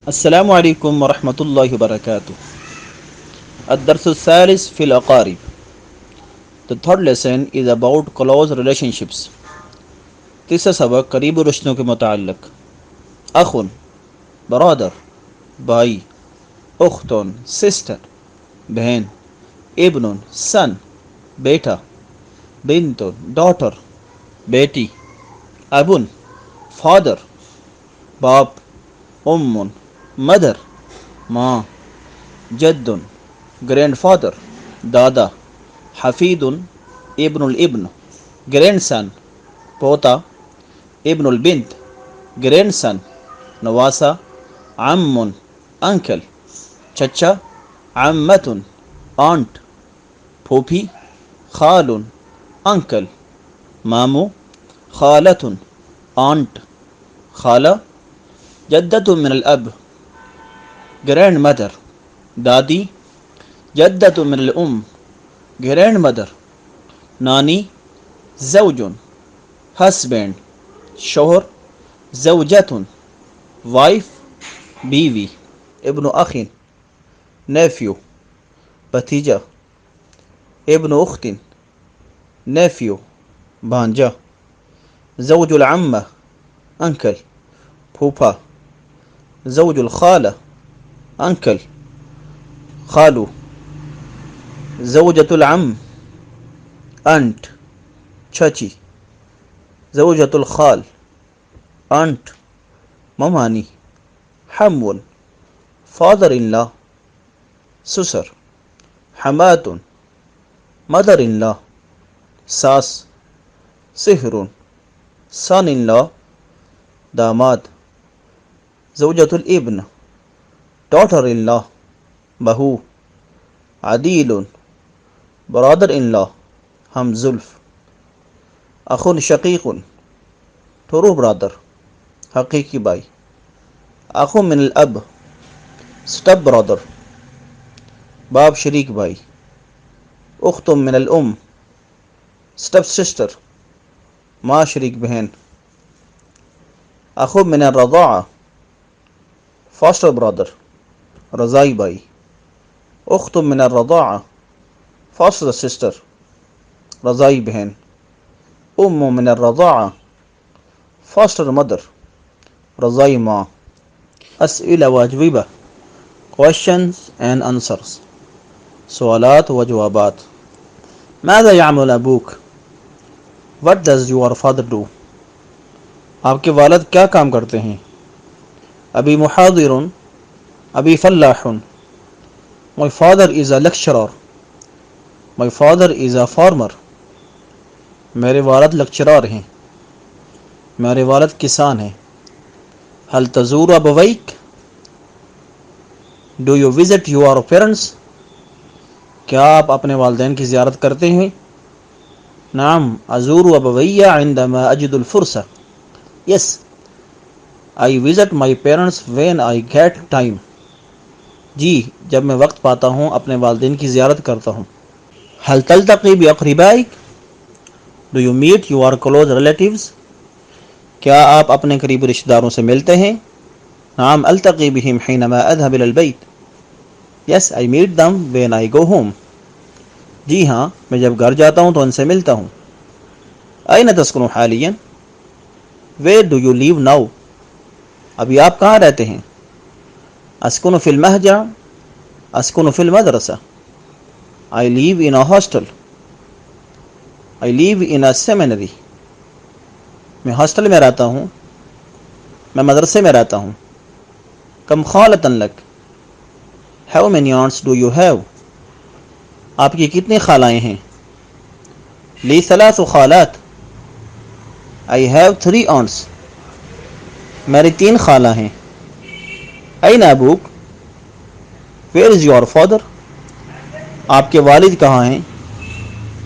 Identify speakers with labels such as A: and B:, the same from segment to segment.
A: السلام علیکم ورحمۃ اللہ وبرکاتہ. الدرس الثالث في الأقارب. The third lesson is about close relationships. تیسرا سبق قریب رشتوں کے متعلق. اخن برادر بھائی، اختن سسٹر بہن، ابن سن بیٹا، بنت ڈاٹر بیٹی، ابن فادر باپ، ام مدر ماں، جد گرینڈ فادر دادا، حفید ابن الابن گرینڈ سن پوتا، ابن البنت گرینڈ سن نواسا، عم انکل، چچا، عمت آنٹ، پھوپھی، خال انکل، ماموں، خالۃ آنٹ، خالہ، جدۃ من الاب گرینڈ مدر، دادی، جدۃ من الام گرینڈ مدر، نانی، زوج ہسبینڈ، شوہر، زوجۃ وائف بیوی، ابن اخ نیفیو بھتیجا، ابن اخت نیفیو بھانجا، زوج العمہ انکل پھوپھا، زوج الخالہ انکل خالو، زوجۃ العم انٹ چچی، زوجۃ الخال انٹ ممانی، حمو فادر ان لا سسر، حمات مدر ان لا ساس، سحر سن ان لا داماد، زوجۃ الابن ڈاٹر ان لا بہو، عدیل برادر ان لا ہم زلف، اخن شقیق ٹرو برادر حقیقی بھائی، اخ من الاب سٹپ برادر باپ شریک بھائی، اخت من الام سٹپ سسٹر ماں شریک بہن، اخو من الرضاعہ فاسٹر برادر رضائی بھائی، اخت من الرضاعہ فاسٹر سسٹر رضائی بہن، ام من الرضاعہ فاسٹر مدر رضائی ماں. اسئلہ واجوبہ questions and answers. سوالات و جوابات. ماذا يعمل ابوک؟ What does your father do? آپ کے والد کیا کام کرتے ہیں؟ ابی محاضر ابی فلاح. My father is a lecturer. My father is a farmer. میرے والد لیکچرار ہیں. میرے والد کسان ہیں. هل تزور ابویک؟ Do you visit your parents? کیا آپ اپنے والدین کی زیارت کرتے ہیں؟ نعم ازور ابوی عندما اجد الفرصہ. Yes, I visit my parents when I get time. جی جب میں وقت پاتا ہوں اپنے والدین کی زیارت کرتا ہوں. هل تلتقي بأقربائك؟ Do you meet your close relatives? کیا آپ اپنے قریبی رشتہ داروں سے ملتے ہیں؟ نعم التقي بهم حينما اذهب الى البيت. Yes, I meet them when I go home. جی ہاں میں جب گھر جاتا ہوں تو ان سے ملتا ہوں. أين تسكن حاليا؟ Where do you live now? ابھی آپ کہاں رہتے ہیں؟ اسکن فی المہجع اسکن فی المدرسہ. I live in a hostel. I live in a seminary. میں ہاسٹل میں رہتا ہوں. میں مدرسے میں رہتا ہوں. کم خالۃ لک؟ How many aunts do you have? آپ کی کتنی خالائیں ہیں؟ لی ثلاث خالات. I have 3 aunts. میری 3 خالہ ہیں. N ابوک؟ Where is your father? آپ کے والد کہاں ہیں؟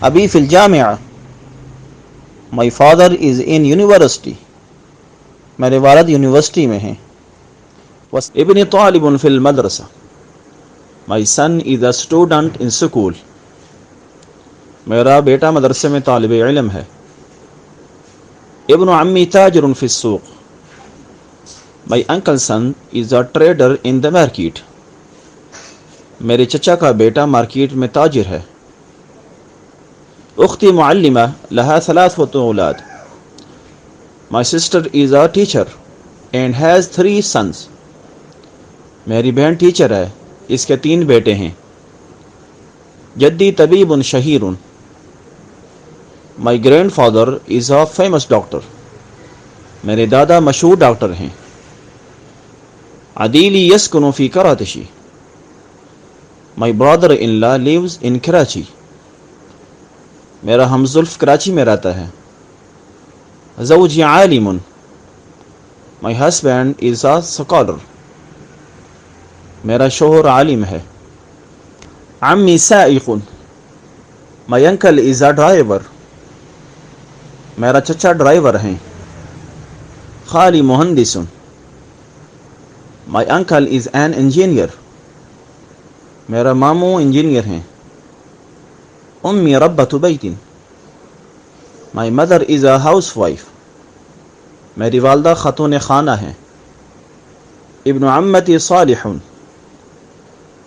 A: ابی فی الجامعہ. My father is in university. میرے والد یونیورسٹی میں ہیں. ابنی طالب فی المدرسہ. My son is a student in school. میرا بیٹا مدرسے میں طالب علم ہے. ابن عمی تاجر فی السوق. My uncle's son is a trader in the market. میرے چچا کا بیٹا مارکیٹ میں تاجر ہے. اختی معلمہ لها 3 اولاد. My sister is a teacher and has 3 sons. میری بہن ٹیچر ہے, اس کے 3 بیٹے ہیں. جدی طبیب شہیر. My grandfather is a famous doctor. میرے دادا مشہور ڈاکٹر ہیں. عدیلی یسکن فی Karachi. My brother-in-law lives in Karachi. میرا ہمزلف کراچی میں رہتا ہے. زوجی عالم. My husband is a scholar. میرا شوہر عالم ہے. عمی سائق. My uncle is a driver. میرا چچا ڈرائیور ہیں. خالی مہندس. My uncle is an engineer. میرا ماموں انجینئر ہیں. امی ربۃ بیت. My mother is a housewife. میری والدہ خاتون خانہ ہیں. ابن عمتی صالح.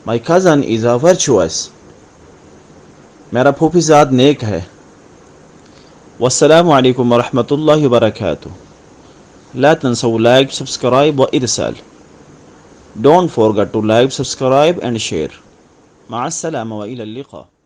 A: My cousin is a virtuous. میرا پھوپھی زاد نیک ہے. والسلام علیکم ورحمۃ اللہ وبرکاتہ. لا تنسوا like, subscribe وإرسال. Don't forget to like, subscribe and share. مع السلامة وإلى اللقاء.